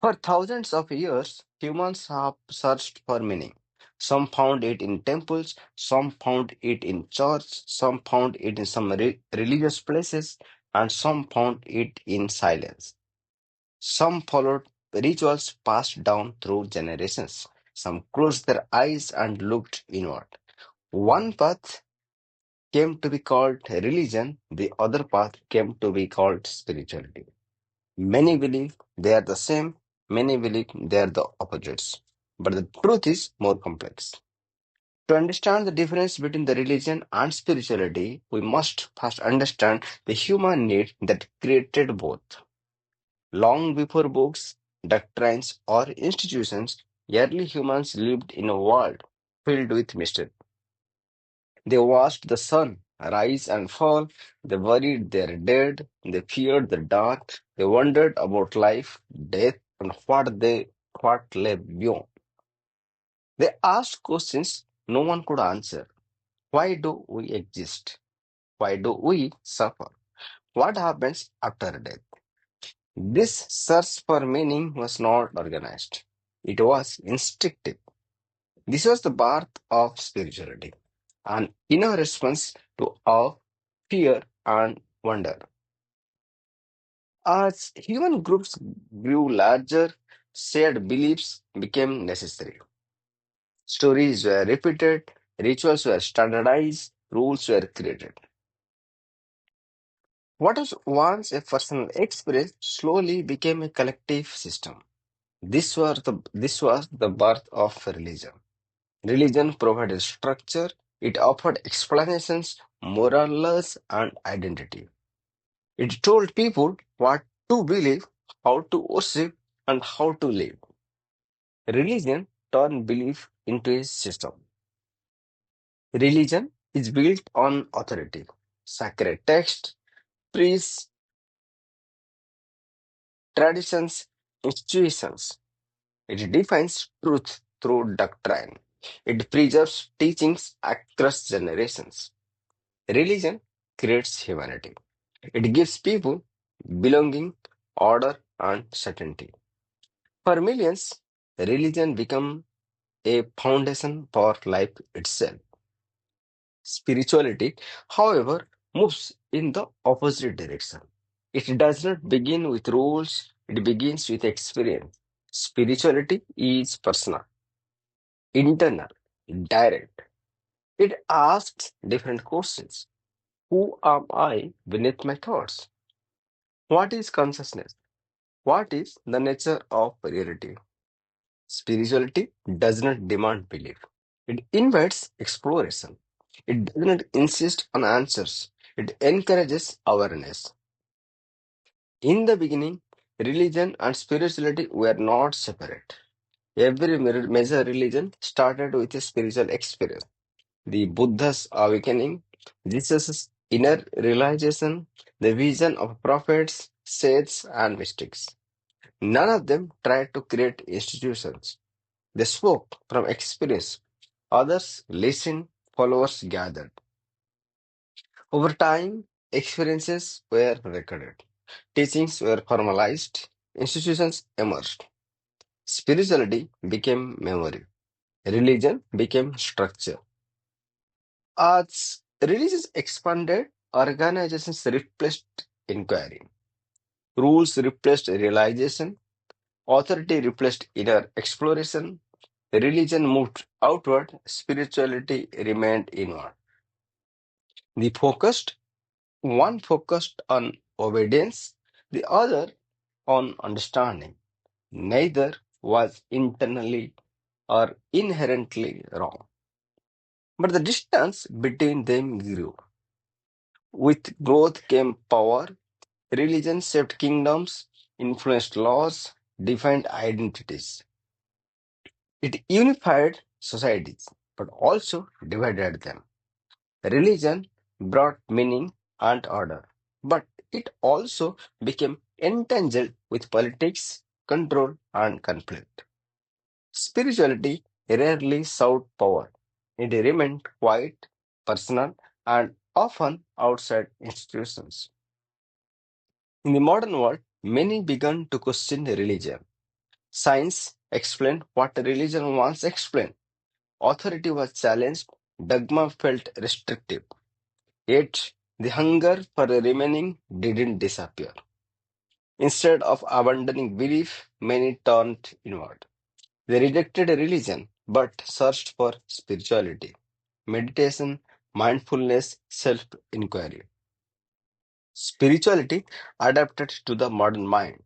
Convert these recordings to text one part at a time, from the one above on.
For thousands of years, humans have searched for meaning. Some found it in temples, some found it in church, some found it in some religious places, and some found it in silence. Some followed rituals passed down through generations. Some closed their eyes and looked inward. One path came to be called religion, the other path came to be called spirituality. Many believe they are the same, many believe they are the opposites. But the truth is more complex. To understand the difference between the religion and spirituality, we must first understand the human need that created both. Long before books, doctrines, or institutions, early humans lived in a world filled with mystery. They watched the sun rise and fall, they worried their dead, they feared the dark, they wondered about life, death, and what lay beyond. They asked questions no one could answer. Why do we exist? Why do we suffer? What happens after death? This search for meaning was not organized. It was instinctive. This was the birth of spirituality, an inner response to awe, fear, and wonder. As human groups grew larger, shared beliefs became necessary. Stories were repeated, rituals were standardized, rules were created. What was once a personal experience slowly became a collective system. This was the birth of religion. Religion provided structure, it offered explanations, morals, and identity. It told people what to believe, how to worship, and how to live. Religion turned belief into a system. Religion is built on authority, sacred texts, priests, traditions, institutions. It defines truth through doctrine. It preserves teachings across generations. Religion creates humanity. It gives people belonging, order, and certainty. For millions, religion became a foundation for life itself. Spirituality, however, moves in the opposite direction. It does not begin with rules, it begins with experience. Spirituality is personal, internal, direct. It asks different questions. Who am I beneath my thoughts? What is consciousness? What is the nature of reality? Spirituality does not demand belief. It invites exploration. It does not insist on answers. It encourages awareness. In the beginning, religion and spirituality were not separate. Every major religion started with a spiritual experience. The Buddha's awakening, Jesus' inner realization, the vision of prophets, saints, and mystics. None of them tried to create institutions. They spoke from experience. Others listened, followers gathered. Over time, experiences were recorded, teachings were formalized, institutions emerged. Spirituality became memory, religion became structure. As religions expanded, organizations replaced inquiry, rules replaced realization, authority replaced inner exploration, religion moved outward, spirituality remained inward. The focused one focused on obedience, the other on understanding. Neither was internally or inherently wrong. But the distance between them grew. With growth came power. Religion shaped kingdoms, influenced laws, defined identities. It unified societies, but also divided them. Religion brought meaning and order, but it also became entangled with politics, control, and conflict. Spirituality rarely sought power. It remained quiet, personal, and often outside institutions. In the modern world, many began to question religion. Science explained what religion once explained. Authority was challenged. Dogma felt restrictive. Yet, the hunger for remaining didn't disappear. Instead of abandoning belief, many turned inward. They rejected religion but searched for spirituality, meditation, mindfulness, self inquiry. Spirituality adapted to the modern mind.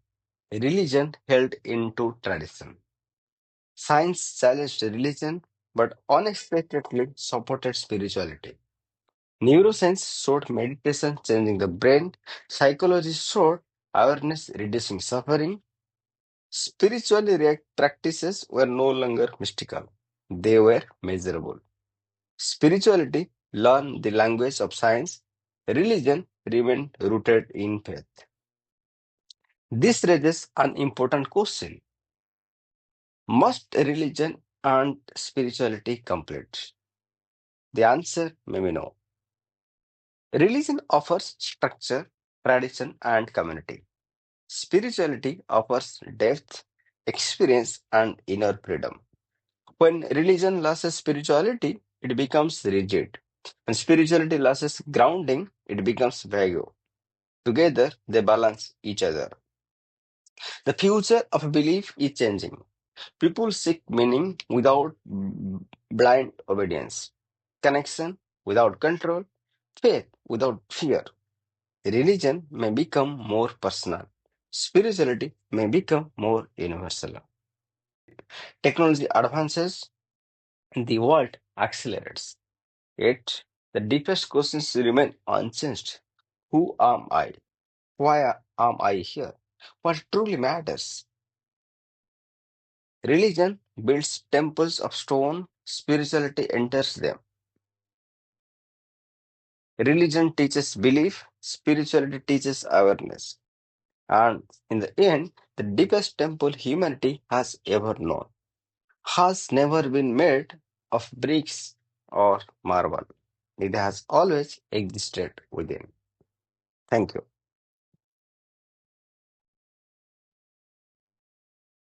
Religion held into tradition. Science challenged religion but unexpectedly supported spirituality. Neuroscience showed meditation changing the brain. Psychology showed awareness reducing suffering. Spiritually practices were no longer mystical, they were measurable. Spirituality learned the language of science. Religion remained rooted in faith. This raises an important question. Must religion and spirituality complete? The answer may be no. Religion offers structure, tradition, and community. Spirituality offers depth, experience, and inner freedom. When religion loses spirituality, it becomes rigid. When spirituality loses grounding, it becomes vague. Together, they balance each other. The future of belief is changing. People seek meaning without blind obedience, connection without control, faith without fear. Religion may become more personal. Spirituality may become more universal. Technology advances and the world accelerates. Yet, the deepest questions remain unchanged. Who am I? Why am I here? What truly matters? Religion builds temples of stone, spirituality enters them. Religion teaches belief, spirituality teaches awareness. And in the end, the deepest temple humanity has ever known has never been made of bricks or marble. It has always existed within. Thank you.